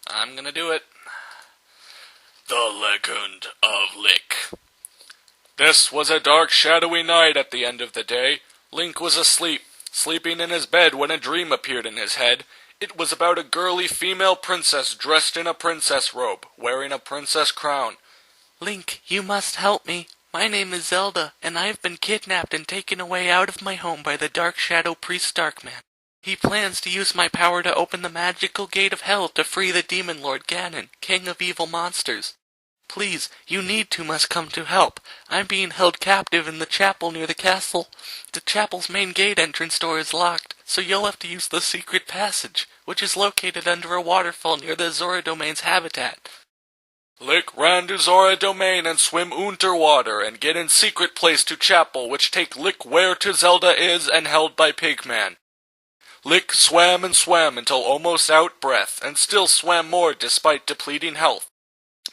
I'm gonna do it. The Legund of Lik. This was a dark, shadowy night at the end of the day. Link was asleep, sleeping in his bed when a dream appeared in his head. It was about a girly female princess dressed in a princess robe, wearing a princess crown. Link, you must help me. My name is Zelda, and I have been kidnapped and taken away out of my home by the dark shadow priest Darkman. He plans to use my power to open the magical gate of hell to free the demon lord Ganon, king of evil monsters. Please, you must come to help. I'm being held captive in the chapel near the castle. The chapel's main gate entrance door is locked, so you'll have to use the secret passage, which is located under a waterfall near the Zora Domain's habitat. Lik ran to Zora Domain and swim underwater and get in secret place to chapel, which take Lik where to Zelda is and held by Pigman. Lik swam and swam until almost out breath, and still swam more despite depleting health.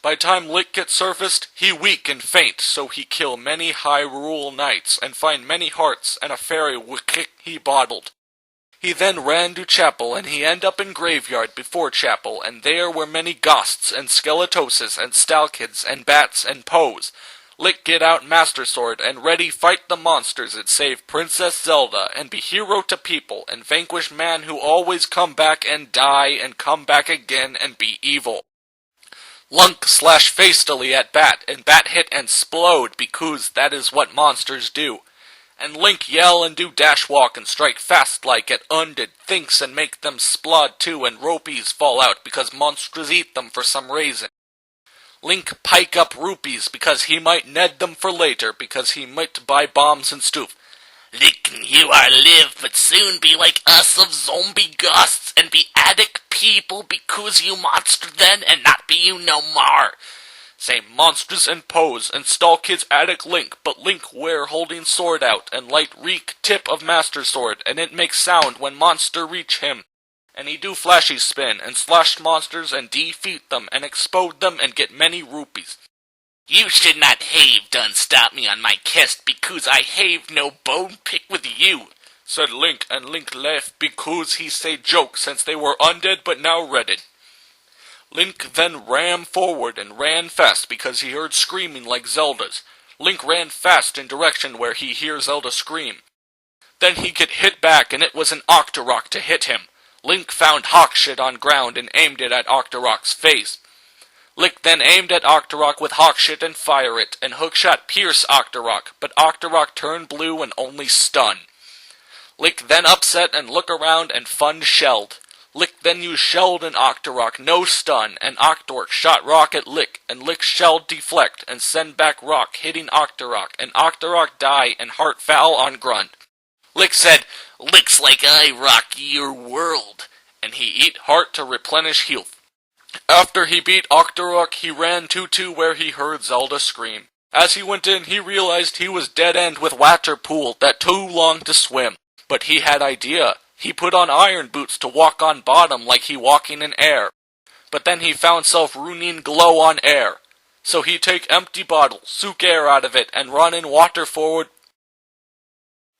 By time Lik get surfaced, he weak and faint, so he kill many Hyrule knights and find many hearts and a fairy wick he bottled. He then ran to chapel, and he end up in graveyard before chapel, and there were many ghosts and skeletoses and stalkids and bats and poes. Lik get out Master Sword and ready fight the monsters and save Princess Zelda and be hero to people and vanquish man who always come back and die and come back again and be evil. Lunk slash fastily at Bat, and Bat hit and splode because that is what monsters do. And Link yell and do dash walk and strike fast like at undid thinks and make them splod too and ropies fall out because monsters eat them for some reason. Link pike up rupees because he might ned them for later because he might buy bombs and stuff. Lik, you are live but soon be like us of zombie ghosts and be addict people because you monster then and not be you no more. Say monsters and pose and stall kids addict Link, but Link wear holding sword out and light reek tip of Master Sword, and it makes sound when monster reach him. And he do flashy spin and slash monsters and defeat them and explode them and get many rupees. You should not have done stop me on my quest because I have no bone pick with you, said Link, and Link laughed because he say joke since they were undead but now redded. Link then ran forward and ran fast because he heard screaming like Zelda's. Link ran fast in direction where he hear Zelda scream. Then he get hit back and it was an Octorok to hit him. Link found hawk shit on ground and aimed it at Octorok's face. Link then aimed at Octorok with hawk shit and fire it, and hookshot pierce Octorok, but Octorok turned blue and only stun. Link then upset and look around and fund shelled. Lik then used shelled and Octorok, no stun, and Octorok shot rock at Lik, and Lik shelled deflect and send back rock, hitting Octorok, and Octorok die and heart foul on grunt. Lik said, "Looks like I rock your world," and he eat heart to replenish health. After he beat Octorok, he ran to where he heard Zelda scream. As he went in, he realized he was dead end with water pool that too long to swim, but he had idea. He put on iron boots to walk on bottom like he walking in air. But then he found self ruining glow on air. So he take empty bottle, soak air out of it, and run in water forward.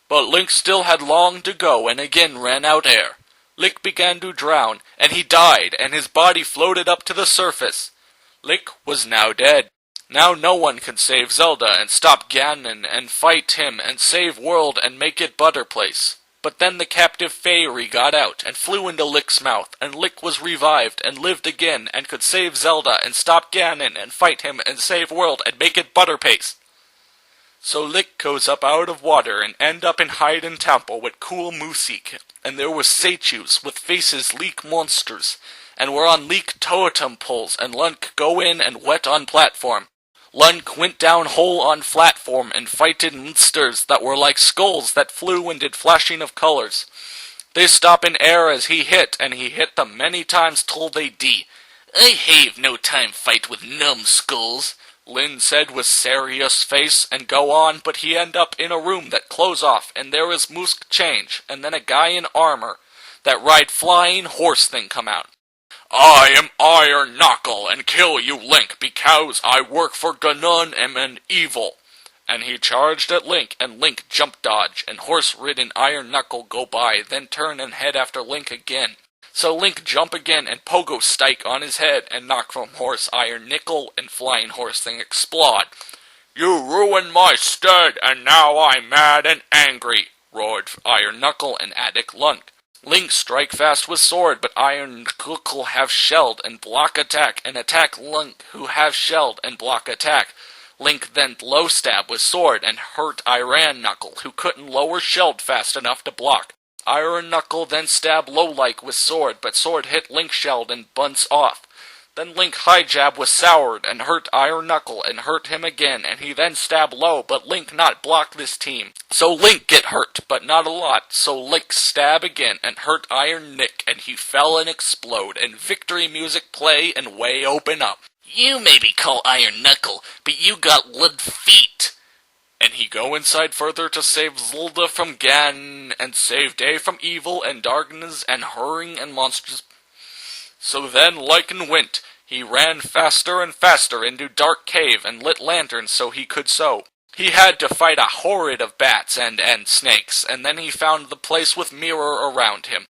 But Link still had long to go and again ran out air. Lik began to drown, and he died, and his body floated up to the surface. Lik was now dead. Now no one could save Zelda and stop Ganon and fight him and save world and make it better place. But then the captive fairy got out and flew into Lik's mouth, and Lik was revived and lived again and could save Zelda and stop Ganon and fight him and save world and make it butter paste. So Lik goes up out of water and end up in hiding temple with cool music, and there was statues with faces leak monsters, and were on leak totem poles, and Lunk go in and wet on platform. Lunk went down hole on platform and fighted monsters that were like skulls that flew and did flashing of colors. They stop in air as he hit, and he hit them many times till they die. "I have no time fight with numbskulls," Lin said with serious face, and go on, but he end up in a room that close off, and there is Musk change, and then a guy in armor that ride flying horse thing come out. "I am Iron Knuckle and kill you, Link, because I work for Ganon and am evil." And he charged at Link, and Link jump dodge, and horse-ridden Iron Knuckle go by, then turn and head after Link again. So Link jump again and pogo stike on his head and knock from horse Iron Nickel and flying horse thing explode. You ruined my stud, and now I'm mad and angry, roared Iron Knuckle and Attic Lunk. Link strike fast with sword, but Iron Knuckle have shelled and block attack, and attack Link who have shelled and block attack. Link then low stab with sword and hurt Iron Knuckle, who couldn't lower shelled fast enough to block. Iron Knuckle then stab low like with sword, but sword hit Link shelled and bunts off. Then Link high jab was soured and hurt Iron Knuckle and hurt him again, and he then stab low, but Link not block this team. So Link get hurt, but not a lot, so Link stab again and hurt Iron Nick, and he fell and explode, and victory music play and way open up. You maybe call Iron Knuckle, but you got lead feet. And he go inside further to save Zelda from Ganon, and save day from evil and darkness and hurrying and monsters. So then Lycan went. He ran faster and faster into dark cave and lit lanterns so he could sew. He had to fight a horde of bats and snakes, and then he found the place with mirror around him.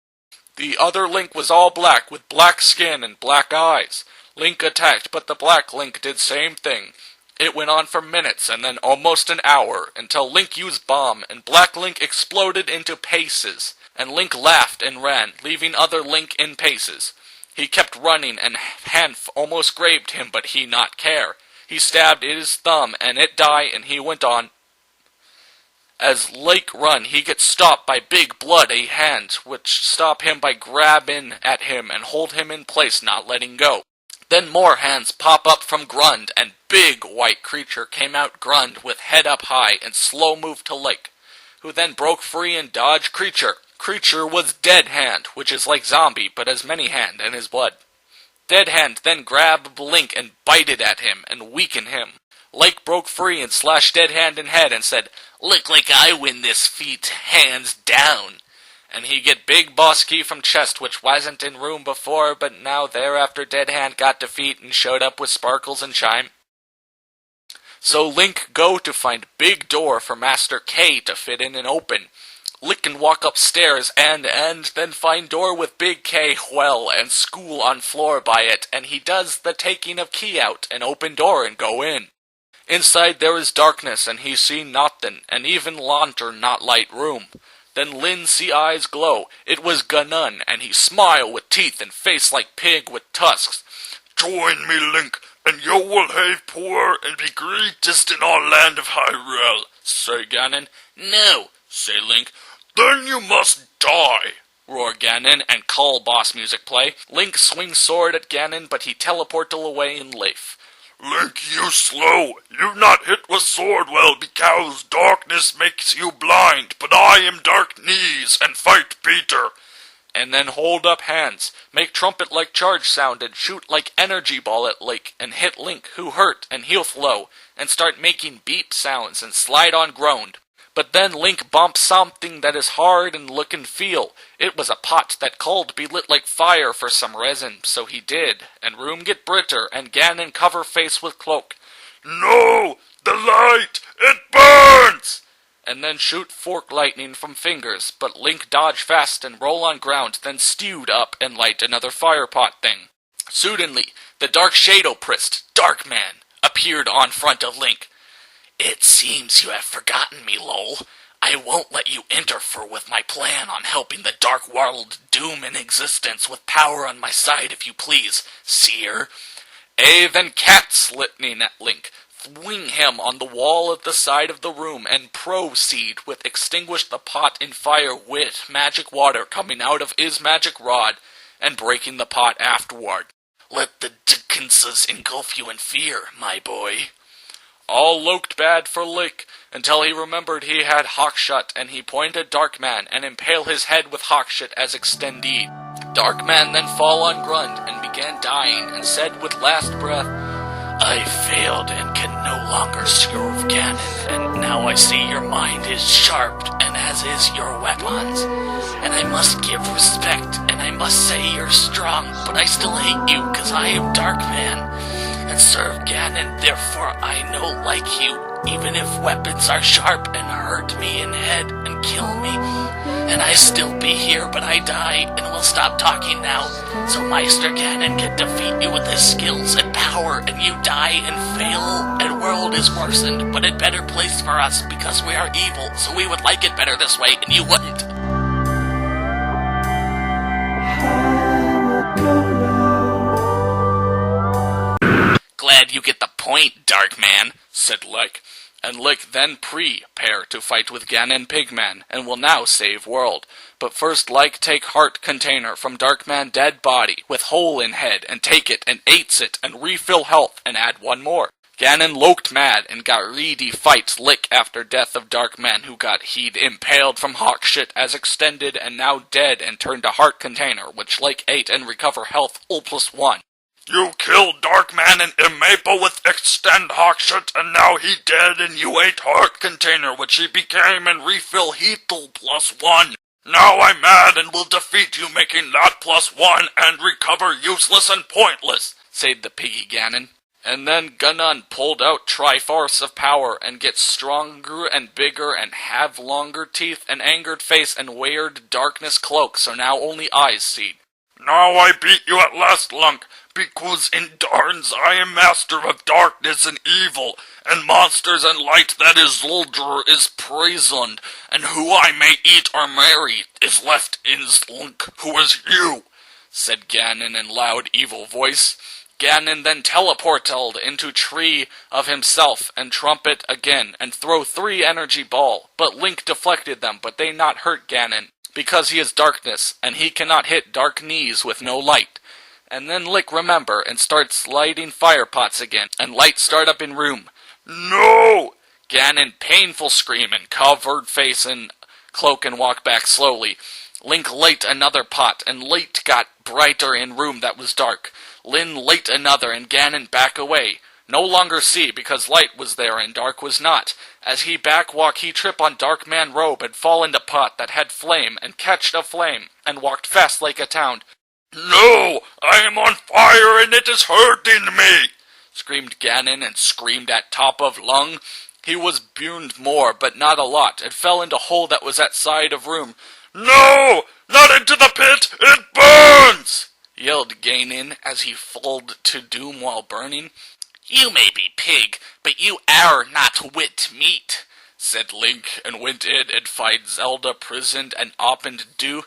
The other Link was all black, with black skin and black eyes. Link attacked, but the black Link did same thing. It went on for minutes, and then almost an hour, until Link used bomb, and black Link exploded into paces, and Link laughed and ran, leaving other Link in paces. He kept running, and Hanf almost grabbed him, but he not care. He stabbed his thumb, and it die, and he went on. As Lake run, he gets stopped by big bloody hands, which stop him by grabbing at him and hold him in place, not letting go. Then more hands pop up from Grund, and big white creature came out Grund with head up high and slow move to Lake, who then broke free and dodged creature. Creature was Dead Hand, which is like zombie, but has many hand and his blood. Dead Hand then grabbed Link and bited at him and weakened him. Lake broke free and slashed Dead Hand in head and said, "Look like I win this feat, hands down." And he get big boss key from chest, which wasn't in room before, but now thereafter Dead Hand got defeat and showed up with sparkles and chime. So Link go to find big door for Master K to fit in and open. Link can walk upstairs and then find door with big K well and school on floor by it, and he does the taking of key out and open door and go in. Inside there is darkness and he see nothing, and even lantern not light room. Then Lin see eyes glow. It was Ganon, and he smile with teeth and face like pig with tusks. "Join me, Link, and you will have power and be greatest in all land of Hyrule," say Ganon. "No," say Link. "Then you must die," roar Ganon, and call boss music play. Link swings sword at Ganon, but he teleported away in life. "Link, you slow. You not hit with sword well because darkness makes you blind, but I am Dark Knees and fight Peter." And then hold up hands, make trumpet like charge sound and shoot like energy ball at Link and hit Link who hurt and heal flow and start making beep sounds and slide on ground. But then Link bumps something that is hard and look and feel. It was a pot that called be lit like fire for some resin, so he did, and room get britter, and Ganon cover face with cloak. "No! The light! It burns!" And then shoot fork lightning from fingers, but Link dodge fast and roll on ground, then stewed up and light another fire pot thing. Suddenly, the dark shadow priest, Darkman, appeared on front of Link. "It seems you have forgotten me, lol. I won't let you interfere with my plan on helping the Dark World doom in existence with power on my side, if you please, seer." Then cats lightning at Link, swing him on the wall at the side of the room, and proceed with extinguish the pot in fire with magic water coming out of his magic rod, and breaking the pot afterward. "Let the Dickenses engulf you in fear, my boy." All looked bad for Link, until he remembered he had Hawkshot, and he pointed Darkman and impale his head with Hawkshot as extendee. Darkman then fall on Grund and began dying, and said with last breath, "I failed and can no longer serve Ganon, and now I see your mind is sharp, and as is your weapons, and I must give respect, and I must say you're strong, but I still hate you, 'cause I am Darkman. and serve Ganon, therefore I know like you, even if weapons are sharp and hurt me in head and kill me. And I still be here, but I die, and will stop talking now, so Meister Ganon can defeat you with his skills and power, and you die and fail, and world is worsened, but a better place for us, because we are evil, so we would like it better this way, and you wouldn't. Glad you get the point, Darkman, said Lik. And Lik then prepare to fight with Ganon Pigman, and will now save world. But first Lik take heart container from Darkman dead body, with hole in head, and take it, and ates it, and refill health, and add one more. Ganon loked mad, and got reedy fight Lik after death of Darkman, who got he'd impaled from hawkshit as extended, and now dead, and turned to heart container, which Lik ate and recover health all +1. You killed Darkman and Imaple with extend hawkshot, and now he dead, and you ate heart container, which he became, and refill heatle +1. Now I'm mad and will defeat you, making that +1, and recover useless and pointless, said the piggy Ganon. And then Ganon pulled out Triforce of power, and gets stronger and bigger, and have longer teeth, and angered face, and weird darkness cloak, so now only eyes see. Now I beat you at last, Lunk, because in Darns I am master of darkness and evil, and monsters and light that is Zelda is poisoned, and who I may eat or marry is left in Slunk, who is you, said Ganon in loud evil voice. Ganon then teleported into tree of himself, and trumpet again, and throw 3 energy ball, but Link deflected them, but they not hurt Ganon, because he is darkness, and he cannot hit dark knees with no light. And then Lik remember, and starts lighting fire pots again, and light start up in room. No! Ganon painful scream, and covered face in cloak, and walk back slowly. Link light another pot, and light got brighter in room that was dark. Lin light another, and Ganon back away. No longer see, because light was there and dark was not. As he back walk, he trip on Darkman robe, and fall into pot that had flame, and catched a flame, and walked fast like a town. No! I am on fire, and it is hurting me! Screamed Ganon, and screamed at top of lung. He was burned more, but not a lot, and fell into hole that was at side of room. No! Not into the pit! It burns! Yelled Ganon, as he falled to doom while burning. You may be pig, but you are not wit meat, said Link, and went in and find Zelda prisoned and opened do.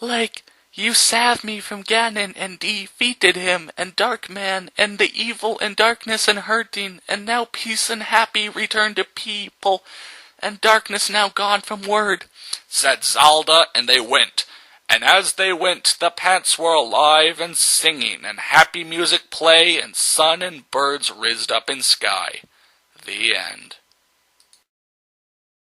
Like, you saved me from Ganon and defeated him, and Darkman, and the evil and darkness and hurting, and now peace and happy return to people, and darkness now gone from word, said Zelda, and they went. And as they went, the pants were alive and singing, and happy music play, and sun and birds rizzed up in sky. The end.